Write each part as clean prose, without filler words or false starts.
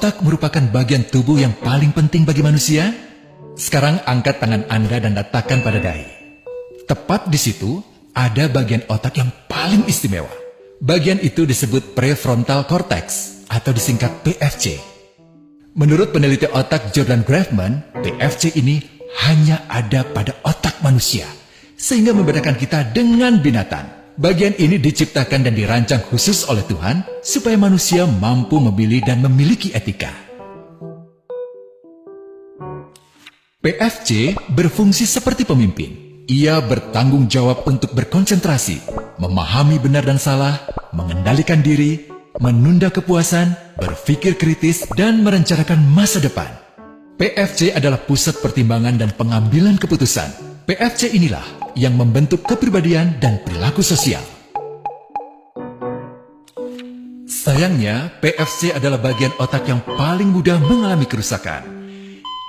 otak merupakan bagian tubuh yang paling penting bagi manusia? Sekarang angkat tangan Anda dan letakkan pada dahi. Tepat di situ ada bagian otak yang paling istimewa. Bagian itu disebut prefrontal cortex atau disingkat PFC. Menurut peneliti otak Jordan Grafman, PFC ini hanya ada pada otak manusia, sehingga membedakan kita dengan binatang. Bagian ini diciptakan dan dirancang khusus oleh Tuhan supaya manusia mampu memilih dan memiliki etika. PFC berfungsi seperti pemimpin. Ia bertanggung jawab untuk berkonsentrasi, memahami benar dan salah, mengendalikan diri, menunda kepuasan, berpikir kritis, dan merencanakan masa depan. PFC adalah pusat pertimbangan dan pengambilan keputusan. PFC inilah yang membentuk kepribadian dan perilaku sosial. Sayangnya, PFC adalah bagian otak yang paling mudah mengalami kerusakan.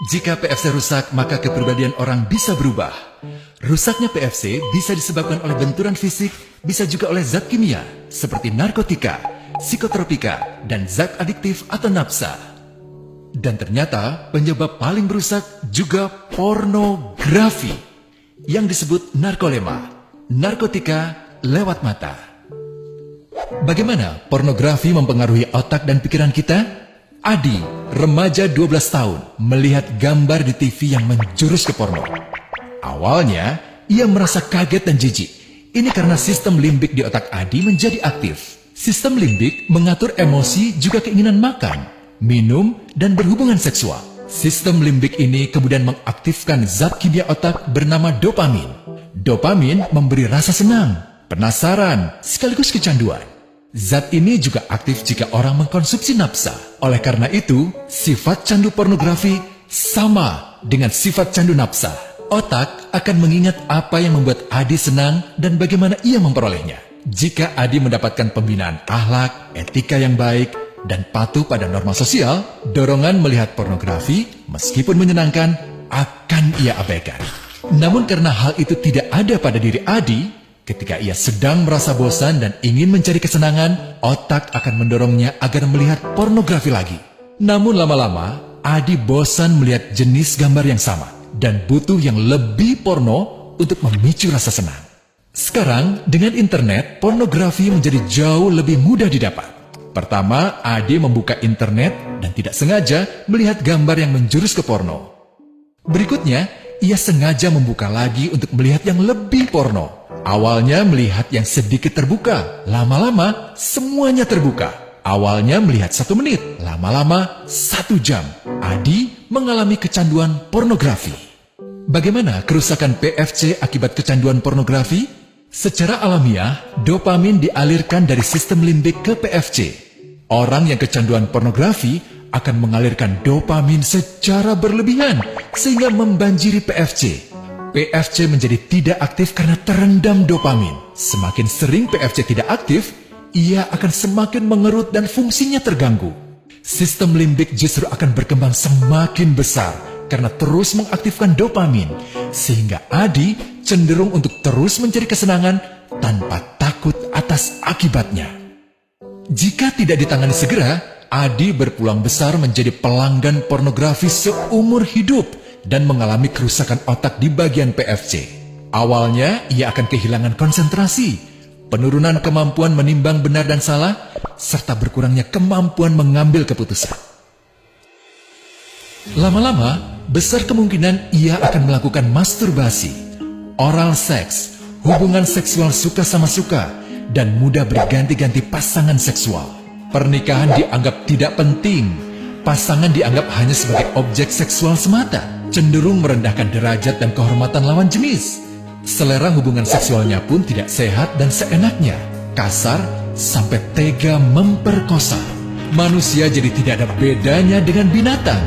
Jika PFC rusak, maka kepribadian orang bisa berubah. Rusaknya PFC bisa disebabkan oleh benturan fisik, bisa juga oleh zat kimia, seperti narkotika, psikotropika, dan zat adiktif atau nafsa. Dan ternyata penyebab paling merusak juga pornografi, yang disebut narkolema, narkotika lewat mata. Bagaimana pornografi mempengaruhi otak dan pikiran kita? Adi, remaja 12 tahun, melihat gambar di TV yang menjurus ke porno. Awalnya, ia merasa kaget dan jijik. Ini karena sistem limbik di otak Adi menjadi aktif. Sistem limbik mengatur emosi juga keinginan makan, minum, dan berhubungan seksual. Sistem limbik ini kemudian mengaktifkan zat kimia otak bernama dopamin. Dopamin memberi rasa senang, penasaran, sekaligus kecanduan. Zat ini juga aktif jika orang mengkonsumsi nafsa. Oleh karena itu, sifat candu pornografi sama dengan sifat candu nafsa. Otak akan mengingat apa yang membuat Adi senang dan bagaimana ia memperolehnya. Jika Adi mendapatkan pembinaan akhlak, etika yang baik, dan patuh pada norma sosial, dorongan melihat pornografi, meskipun menyenangkan, akan ia abaikan. Namun karena hal itu tidak ada pada diri Adi, ketika ia sedang merasa bosan dan ingin mencari kesenangan, otak akan mendorongnya agar melihat pornografi lagi. Namun lama-lama, Adi bosan melihat jenis gambar yang sama, dan butuh yang lebih porno untuk memicu rasa senang. Sekarang, dengan internet, pornografi menjadi jauh lebih mudah didapat. Pertama, Adi membuka internet dan tidak sengaja melihat gambar yang menjurus ke porno. Berikutnya, ia sengaja membuka lagi untuk melihat yang lebih porno. Awalnya melihat yang sedikit terbuka, lama-lama semuanya terbuka. Awalnya melihat 1 menit, lama-lama 1 jam. Adi mengalami kecanduan pornografi. Bagaimana kerusakan PFC akibat kecanduan pornografi? Secara alamiah, dopamin dialirkan dari sistem limbik ke PFC. Orang yang kecanduan pornografi akan mengalirkan dopamin secara berlebihan sehingga membanjiri PFC. PFC menjadi tidak aktif karena terendam dopamin. Semakin sering PFC tidak aktif, ia akan semakin mengerut dan fungsinya terganggu. Sistem limbik justru akan berkembang semakin besar karena terus mengaktifkan dopamin, sehingga Adi cenderung untuk terus mencari kesenangan tanpa takut atas akibatnya. Jika tidak ditangani segera, Adi berpeluang besar menjadi pelanggan pornografi seumur hidup dan mengalami kerusakan otak di bagian PFC. Awalnya, ia akan kehilangan konsentrasi, penurunan kemampuan menimbang benar dan salah, serta berkurangnya kemampuan mengambil keputusan. Lama-lama, besar kemungkinan ia akan melakukan masturbasi, oral seks, hubungan seksual suka sama suka, dan mudah berganti-ganti pasangan seksual. Pernikahan dianggap tidak penting. Pasangan dianggap hanya sebagai objek seksual semata, cenderung merendahkan derajat dan kehormatan lawan jenis. Selera hubungan seksualnya pun tidak sehat dan seenaknya, kasar sampai tega memperkosa. Manusia jadi tidak ada bedanya dengan binatang.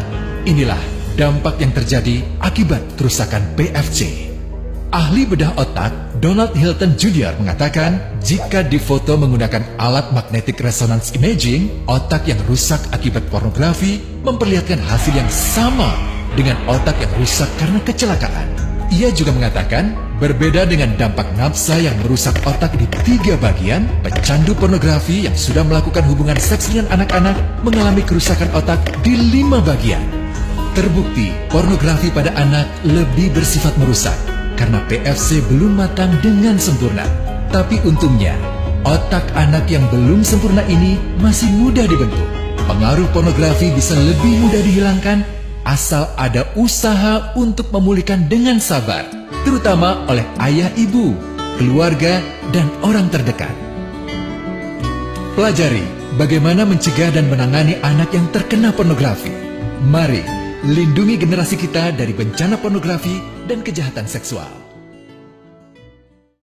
Inilah dampak yang terjadi akibat kerusakan PFC. Ahli bedah otak Donald Hilton Jr. mengatakan, jika difoto menggunakan alat magnetic resonance imaging, otak yang rusak akibat pornografi memperlihatkan hasil yang sama dengan otak yang rusak karena kecelakaan. Ia juga mengatakan, Berbeda dengan dampak nafsa yang merusak otak di 3 bagian, pecandu pornografi yang sudah melakukan hubungan seks dengan anak-anak mengalami kerusakan otak di 5 bagian. Terbukti, pornografi pada anak lebih bersifat merusak karena PFC belum matang dengan sempurna. Tapi untungnya, otak anak yang belum sempurna ini masih mudah dibentuk. Pengaruh pornografi bisa lebih mudah dihilangkan asal ada usaha untuk memulihkan dengan sabar, terutama oleh ayah ibu, keluarga, dan orang terdekat. Pelajari bagaimana mencegah dan menangani anak yang terkena pornografi. Mari lindungi generasi kita dari bencana pornografi dan kejahatan seksual.